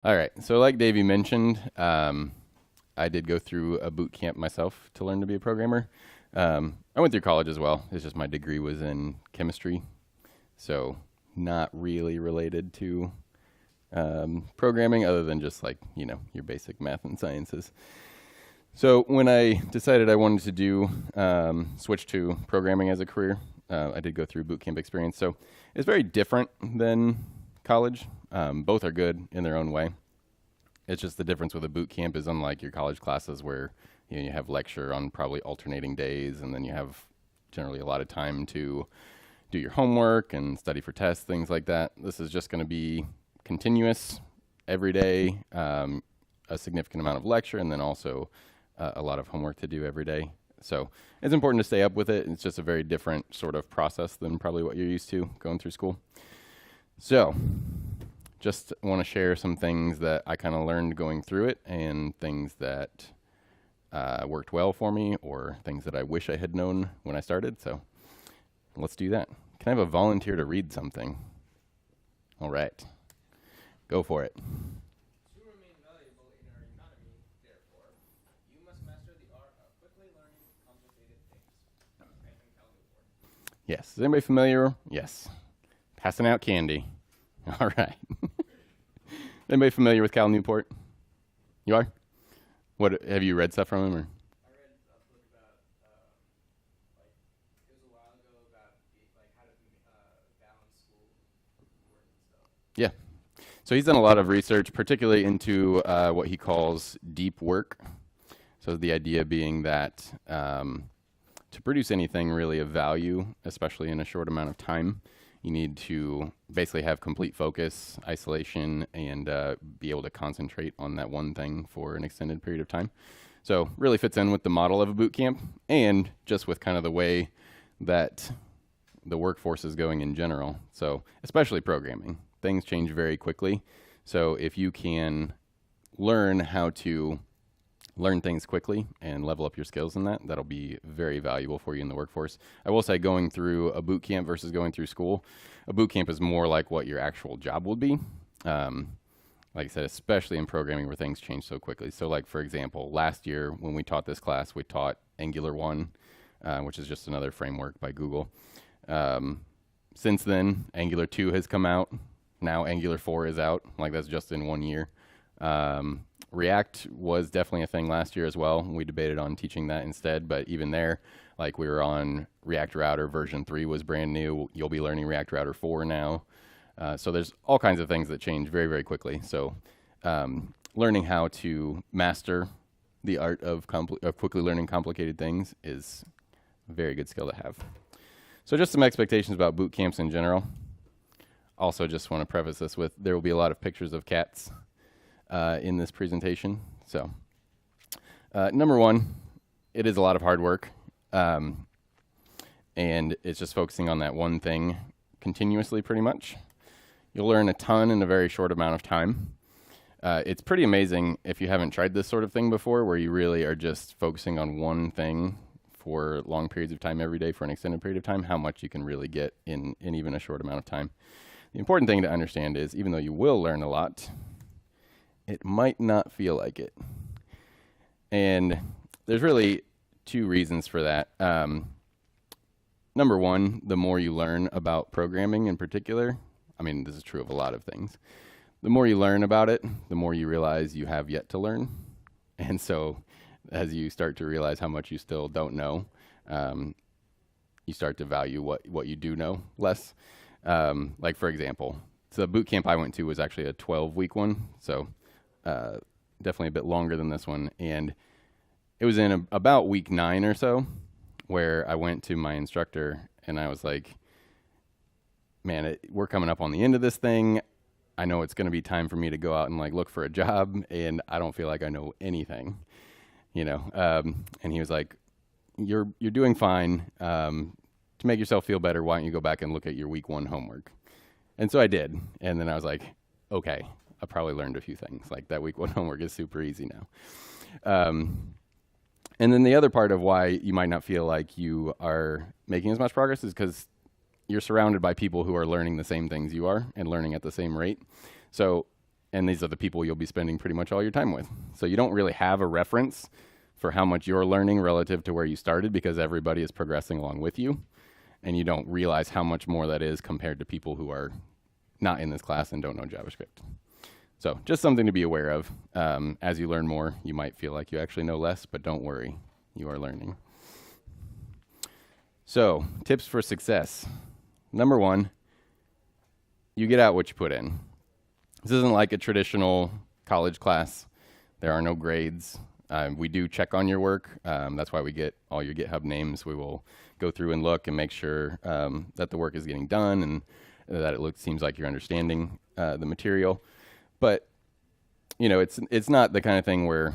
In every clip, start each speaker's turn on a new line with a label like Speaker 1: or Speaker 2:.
Speaker 1: All right. So, like Davey mentioned, I did go through a boot camp myself to learn to be a programmer. I went through college as well. It's just my degree was in chemistry, so not really related to programming, other than just like your basic math and sciences. So when I decided I wanted to do switch to programming as a career, I did go through boot camp experience. So it's very different than college. Both are good in their own way. It's just the difference with a boot camp is unlike your college classes where you have lecture on probably alternating days, and then you have generally a lot of time to do your homework and study for tests, things like that. This is just going to be continuous every day, a significant amount of lecture, and then also a lot of homework to do every day. So it's important to stay up with it. It's just a very different sort of process than probably what you're used to going through school. So just want to share some things that I kind of learned going through it, and things that worked well for me, or things that I wish I had known when I started. So let's do that. Can I have a volunteer to read something? All right. Go for it.
Speaker 2: To remain valuable in our economy, therefore, you must master the art of quickly learning complicated things. Hyphen Cal Newport.
Speaker 1: Yes. Is anybody familiar? Yes. Passing out candy. All right. Anybody familiar with Cal Newport? You are? What have you read stuff from him? Or?
Speaker 2: I read a book about, like, it was a while ago about like how to balance school work and stuff.
Speaker 1: Yeah. So he's done a lot of research, particularly into what he calls deep work. So the idea being that to produce anything really of value, especially in a short amount of time, you need to basically have complete focus, isolation, and be able to concentrate on that one thing for an extended period of time. So really fits in with the model of a boot camp, and just with kind of the way that the workforce is going in general. So especially programming, things change very quickly. So if you can learn how to learn things quickly and level up your skills in that, that'll be very valuable for you in the workforce. I will say, going through a boot camp versus going through school, a boot camp is more like what your actual job would be. Like I said, especially in programming where things change so quickly. So like, for example, last year when we taught this class, we taught Angular 1, which is just another framework by Google. Since then, Angular 2 has come out. Now Angular 4 is out. Like, that's just in 1 year. React was definitely a thing last year as well. We debated on teaching that instead, but even there, like, we were on React Router version 3 was brand new. You'll be learning React Router 4 now. So there's all kinds of things that change very, very quickly. So learning how to master the art of quickly learning complicated things is a very good skill to have. So just some expectations about boot camps in general. Also, just want to preface this with, there will be a lot of pictures of cats in this presentation. So number one, it is a lot of hard work. And it's just focusing on that one thing continuously, pretty much. You'll learn a ton in a very short amount of time. It's pretty amazing if you haven't tried this sort of thing before, where you really are just focusing on one thing for long periods of time every day for an extended period of time, how much you can really get in even a short amount of time. The important thing to understand is, even though you will learn a lot, it might not feel like it. And there's really two reasons for that. Number one, the more you learn about programming in particular, I mean, this is true of a lot of things. The more you learn about it, the more you realize you have yet to learn. And so as you start to realize how much you still don't know, you start to value what you do know less. Like, for example, so the boot camp I went to was actually a 12-week one, so definitely a bit longer than this one. And it was in about week 9 or so where I went to my instructor and I was like, man, we're coming up on the end of this thing. I know it's going to be time for me to go out and like look for a job, and I don't feel like I know anything, and he was like, you're doing fine. To make yourself feel better, why don't you go back and look at your week 1 homework? And so I did. And then I was like, okay, I probably learned a few things. Like, that week 1 homework is super easy now. And then the other part of why you might not feel like you are making as much progress is because you're surrounded by people who are learning the same things you are and learning at the same rate. So and these are the people you'll be spending pretty much all your time with. So you don't really have a reference for how much you're learning relative to where you started because everybody is progressing along with you, and you don't realize how much more that is compared to people who are not in this class and don't know JavaScript. So just something to be aware of. As you learn more, you might feel like you actually know less, but don't worry, you are learning. So tips for success. Number one, you get out what you put in. This isn't like a traditional college class. There are no grades. We do check on your work. That's why we get all your GitHub names. We will go through and look and make sure that the work is getting done and that it seems like you're understanding the material. But it's not the kind of thing where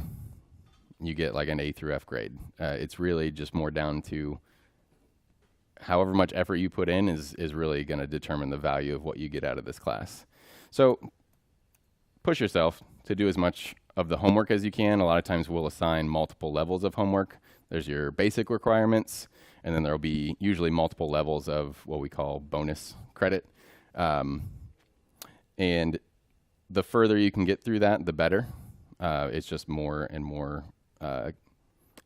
Speaker 1: you get like an A through F grade. It's really just more down to however much effort you put in is really going to determine the value of what you get out of this class. So push yourself to do as much of the homework as you can. A lot of times we'll assign multiple levels of homework. There's your basic requirements, and then there'll be usually multiple levels of what we call bonus credit. And the further you can get through that, the better. It's just more and more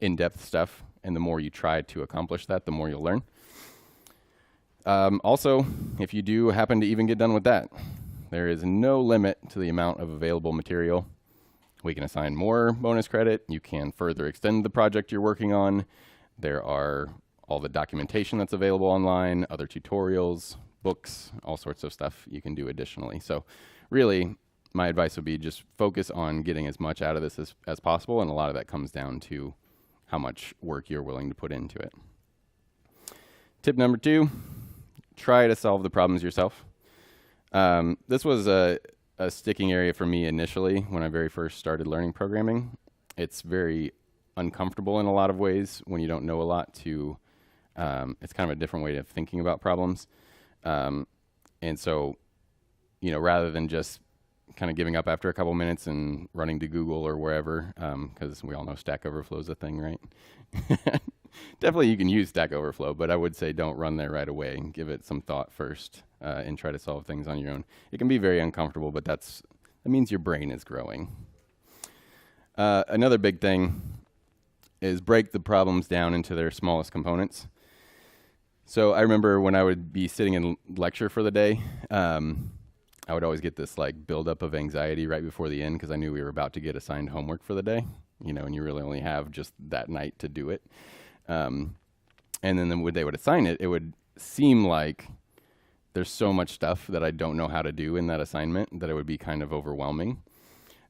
Speaker 1: in-depth stuff, and the more you try to accomplish that, the more you'll learn. Also, if you do happen to even get done with that, there is no limit to the amount of available material. We can assign more bonus credit. You can further extend the project you're working on. There are all the documentation that's available online, other tutorials, books, all sorts of stuff you can do additionally. So really, my advice would be just focus on getting as much out of this as possible, and a lot of that comes down to how much work you're willing to put into it. Tip number 2, try to solve the problems yourself. This was a sticking area for me initially when I very first started learning programming. It's very uncomfortable in a lot of ways when you don't know a lot it's kind of a different way of thinking about problems. And so, rather than just kind of giving up after a couple minutes and running to Google or wherever, because we all know Stack Overflow is a thing, right? Definitely you can use Stack Overflow, but I would say don't run there right away. Give it some thought first and try to solve things on your own. It can be very uncomfortable, but that means your brain is growing. Another big thing is break the problems down into their smallest components. So I remember when I would be sitting in lecture for the day, I would always get this buildup of anxiety right before the end because I knew we were about to get assigned homework for the day, and you really only have just that night to do it. And then when they would assign it, it would seem like there's so much stuff that I don't know how to do in that assignment that it would be kind of overwhelming.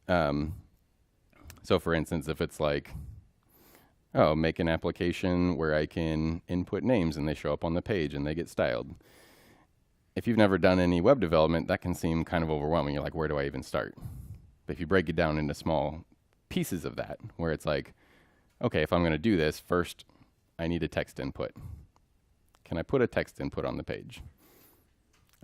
Speaker 1: So for instance, if it's make an application where I can input names and they show up on the page and they get styled. If you've never done any web development, that can seem kind of overwhelming. You're like, where do I even start? But if you break it down into small pieces of that, where it's like, okay, if I'm going to do this, first I need a text input. Can I put a text input on the page?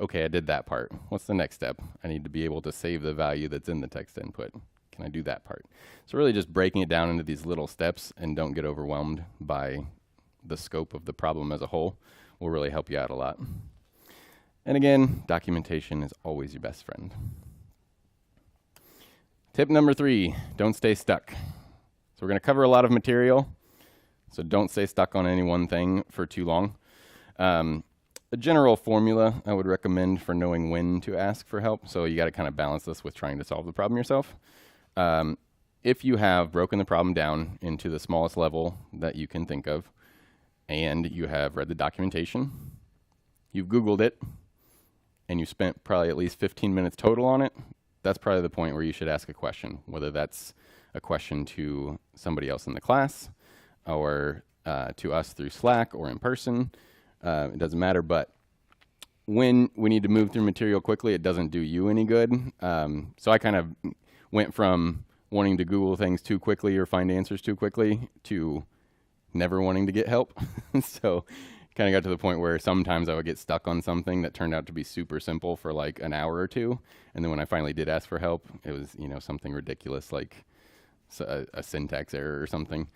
Speaker 1: Okay, I did that part. What's the next step? I need to be able to save the value that's in the text input. Can I do that part? So really just breaking it down into these little steps and don't get overwhelmed by the scope of the problem as a whole will really help you out a lot. And again, documentation is always your best friend. Tip number 3, don't stay stuck. So we're going to cover a lot of material, so don't stay stuck on any one thing for too long. A general formula I would recommend for knowing when to ask for help, so you got to kind of balance this with trying to solve the problem yourself. If you have broken the problem down into the smallest level that you can think of, and you have read the documentation, you've Googled it, and you spent probably at least 15 minutes total on it, that's probably the point where you should ask a question, whether that's a question to somebody else in the class or to us through Slack or in person. It doesn't matter, but when we need to move through material quickly, it doesn't do you any good. So I kind of went from wanting to Google things too quickly or find answers too quickly to never wanting to get help. So kind of got to the point where sometimes I would get stuck on something that turned out to be super simple for like an hour or two. And then when I finally did ask for help, it was, something ridiculous like a syntax error or something.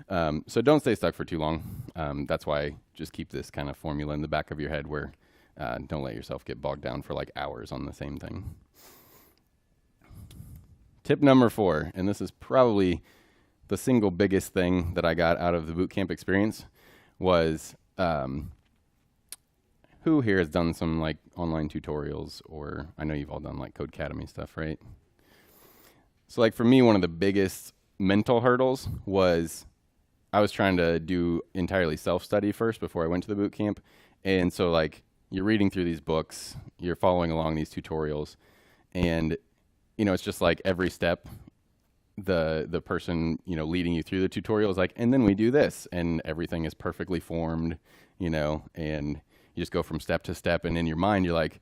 Speaker 1: So don't stay stuck for too long. That's why just keep this kind of formula in the back of your head where don't let yourself get bogged down for like hours on the same thing. Tip number 4, and this is probably the single biggest thing that I got out of the bootcamp experience, was who here has done some like online tutorials, or I know you've all done like Codecademy stuff, right? So like for me, one of the biggest mental hurdles was I was trying to do entirely self-study first before I went to the boot camp. And so like you're reading through these books, you're following along these tutorials, and it's just like every step the person, leading you through the tutorial is like, and then we do this, and everything is perfectly formed, and you just go from step to step, and in your mind you're like,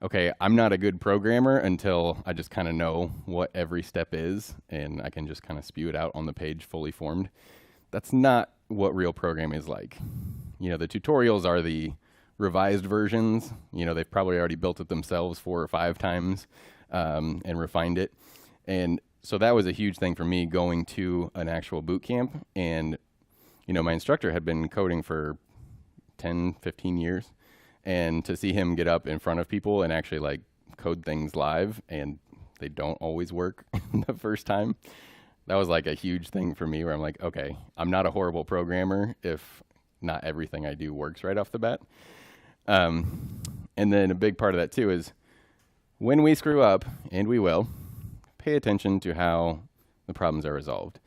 Speaker 1: okay, I'm not a good programmer until I just kind of know what every step is, and I can just kind of spew it out on the page fully formed. That's not what real programming is like. The tutorials are the revised versions. They've probably already built it themselves 4 or 5 times and refined it. And so that was a huge thing for me going to an actual boot camp. And, my instructor had been coding for 10, 15 years. And to see him get up in front of people and actually like code things live, and they don't always work the first time, that was like a huge thing for me where I'm like, okay, I'm not a horrible programmer if not everything I do works right off the bat. And then a big part of that too is when we screw up, and we will, pay attention to how the problems are resolved.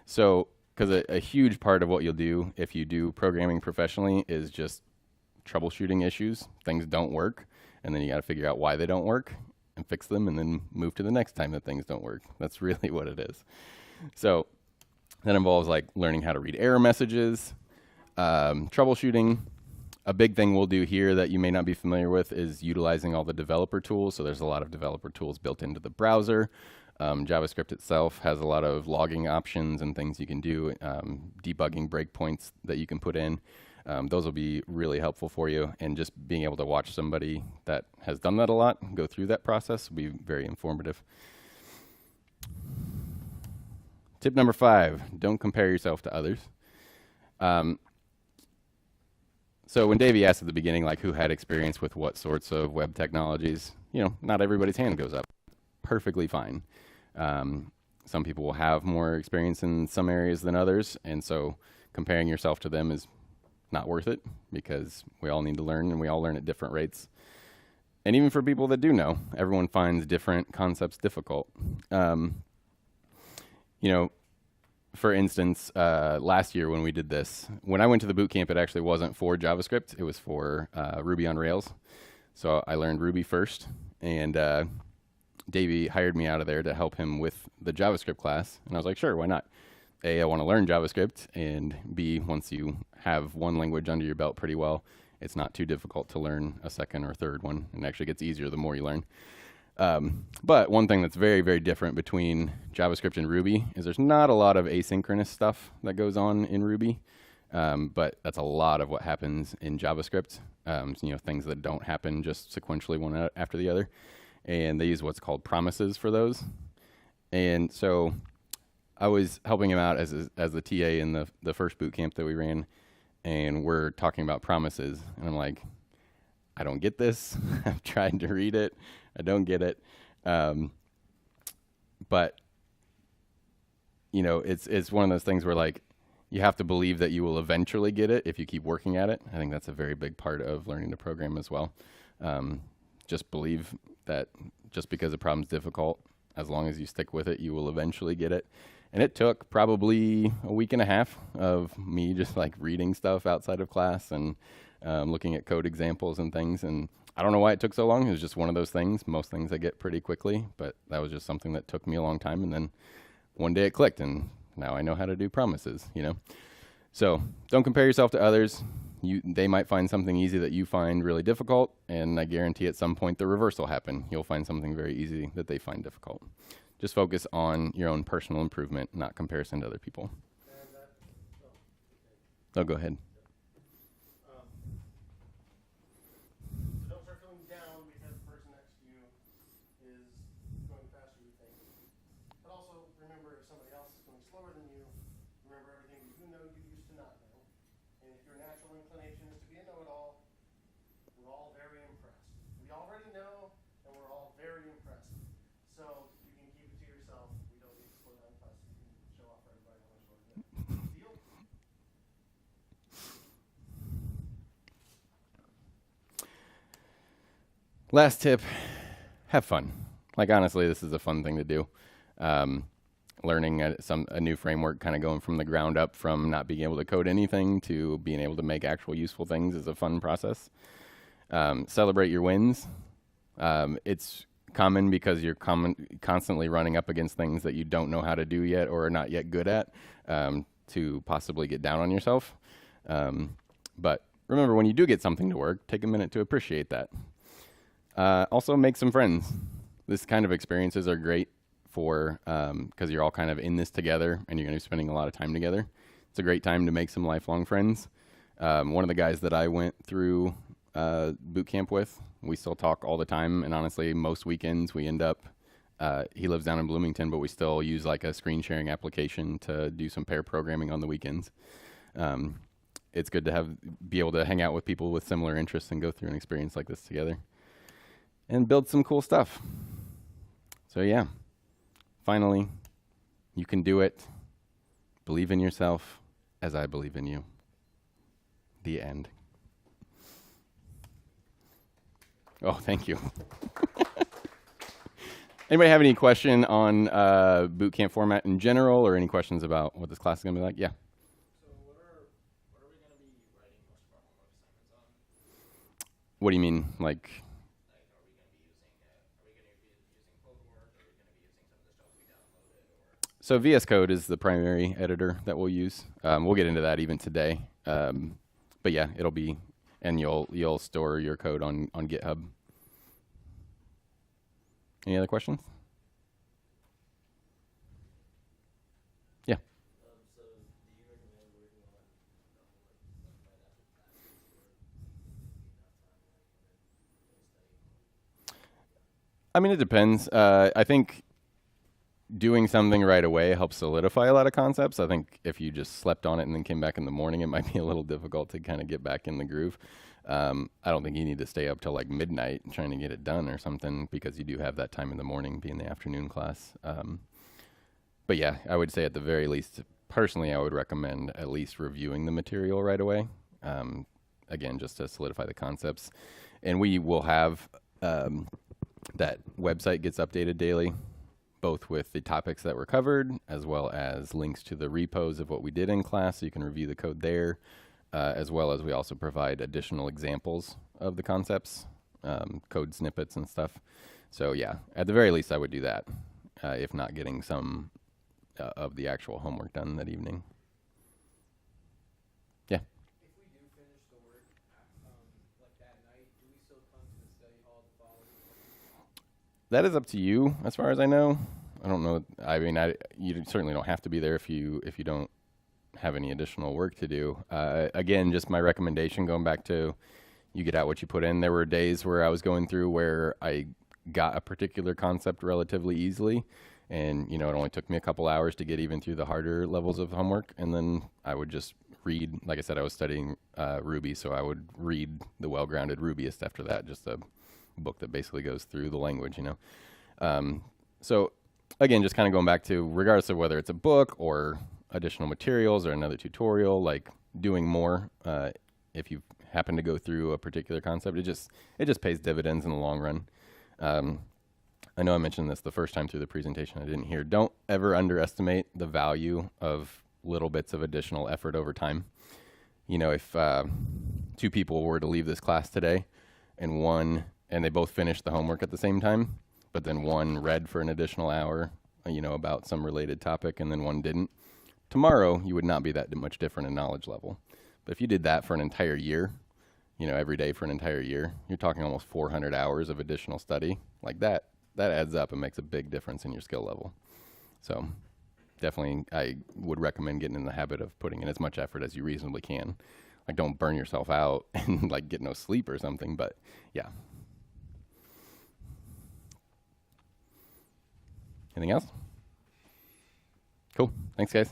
Speaker 1: So, because a huge part of what you'll do if you do programming professionally is just troubleshooting issues. Things don't work, and then you got to figure out why they don't work and fix them, and then move to the next time that things don't work. That's really what it is. So that involves like learning how to read error messages, troubleshooting. A big thing we'll do here that you may not be familiar with is utilizing all the developer tools. So there's a lot of developer tools built into the browser. JavaScript itself has a lot of logging options and things you can do, debugging breakpoints that you can put in. Those will be really helpful for you, and just being able to watch somebody that has done that a lot go through that process will be very informative. Tip number 5, don't compare yourself to others. So when Davey asked at the beginning, like who had experience with what sorts of web technologies, not everybody's hand goes up. Perfectly fine. Some people will have more experience in some areas than others, and so comparing yourself to them is not worth it, because we all need to learn, and we all learn at different rates. And even for people that do know, everyone finds different concepts difficult. For instance, last year when we did this, when I went to the boot camp, it actually wasn't for JavaScript. It was for Ruby on Rails. So I learned Ruby first, and Davey hired me out of there to help him with the JavaScript class. And I was like, sure, why not? A, I want to learn JavaScript, and B, once you have one language under your belt pretty well, it's not too difficult to learn a second or third one. It actually gets easier the more you learn. But one thing that's very, very different between JavaScript and Ruby is there's not a lot of asynchronous stuff that goes on in Ruby, but that's a lot of what happens in JavaScript, things that don't happen just sequentially one after the other. And they use what's called promises for those. And so I was helping him out as the TA in the first boot camp that we ran, and we're talking about promises. And I'm like, I don't get this. I've tried to read it. I don't get it. But, it's one of those things where, like, you have to believe that you will eventually get it if you keep working at it. I think that's a very big part of learning to program as well. Just believe that just because a problem's difficult, as long as you stick with it, you will eventually get it. And it took probably a week and a half of me just like reading stuff outside of class and looking at code examples and things. And I don't know why it took so long. It was just one of those things. Most things I get pretty quickly, but that was just something that took me a long time. And then one day it clicked, and now I know how to do promises, So don't compare yourself to others. They might find something easy that you find really difficult, and I guarantee at some point the reverse will happen. You'll find something very easy that they find difficult. Just focus on your own personal improvement, not comparison to other people. Oh, go ahead.
Speaker 3: So don't start feeling down because the person next to you is going faster than you think. But also remember, if somebody else is going slower than you, remember everything you know you used to not know. And if your natural inclination is to be a know-it-all, we're all very impressed. We already know, and we're all very impressed. So you can keep it to yourself
Speaker 1: Last tip, have fun. Like, honestly, this is a fun thing to do. Learning a new framework, kind of going from the ground up, from not being able to code anything to being able to make actual useful things, is a fun process. Celebrate your wins. It's common because you're constantly running up against things that you don't know how to do yet or are not yet good at, to possibly get down on yourself. But remember, when you do get something to work, take a minute to appreciate that. Also, make some friends. This kind of experiences are great for, because you're all kind of in this together and you're going to be spending a lot of time together. It's a great time to make some lifelong friends. One of the guys that I went through boot camp with, we still talk all the time, and honestly, most weekends we end up, he lives down in Bloomington, but we still use like a screen sharing application to do some pair programming on the weekends. It's good to be able to hang out with people with similar interests and go through an experience like this together and build some cool stuff. So yeah, finally, you can do it. Believe in yourself as I believe in you. The end. Oh, thank you. Anybody have any question on boot camp format in general, or any questions about what this class is going to be like? Yeah.
Speaker 2: So what are we going to be writing most of our homework assignments on?
Speaker 1: What do you mean? Like,
Speaker 2: Are we going to be using code work? Are we going to be using some of the stuff we downloaded? Or
Speaker 1: so VS Code is the primary editor that we'll use. We'll get into that even today. But yeah, it'll be, and you'll store your code on GitHub. Any other questions? Yeah.
Speaker 2: so do you recommend working on the homework right after classes, or
Speaker 1: I mean, it depends. I think doing something right away helps solidify a lot of concepts. I think if you just slept on it and then came back in the morning, it might be a little difficult to kind of get back in the groove. I don't think you need to stay up till like midnight trying to get it done or something, because you do have that time in the morning being the afternoon class. But yeah, I would say at the very least, personally, I would recommend at least reviewing the material right away. Again, just to solidify the concepts. And we will have that website gets updated daily, both with the topics that were covered, as well as links to the repos of what we did in class, so you can review the code there, as well as we also provide additional examples of the concepts, code snippets and stuff. So yeah, at the very least, I would do that, if not getting some of the actual homework done that evening. Yeah.
Speaker 2: if we do finish the work like that night, do we still come to the study hall the following morning?
Speaker 1: That is up to you, as far as I know. I don't know. I mean, you certainly don't have to be there if you don't have any additional work to do. Again, just my recommendation, going back to you get out what you put in. There were days where I was going through where I got a particular concept relatively easily, and it only took me a couple hours to get even through the harder levels of homework, and then I would just read. Like I said, I was studying Ruby, so I would read the Well-Grounded Rubyist after that, just a book that basically goes through the language, So again, just kind of going back to, regardless of whether it's a book or additional materials or another tutorial, like doing more, if you happen to go through a particular concept, it just pays dividends in the long run. I know I mentioned this the first time through the presentation. I didn't hear. Don't ever underestimate the value of little bits of additional effort over time. If 2 people were to leave this class today, and they both finished the homework at the same time, but then one read for an additional hour, about some related topic, and then one didn't. Tomorrow, you would not be that much different in knowledge level. But if you did that for an entire year, every day for an entire year, you're talking almost 400 hours of additional study. Like that adds up and makes a big difference in your skill level. So definitely, I would recommend getting in the habit of putting in as much effort as you reasonably can. Like, don't burn yourself out and like get no sleep or something, but yeah. Anything else? Cool. Thanks, guys.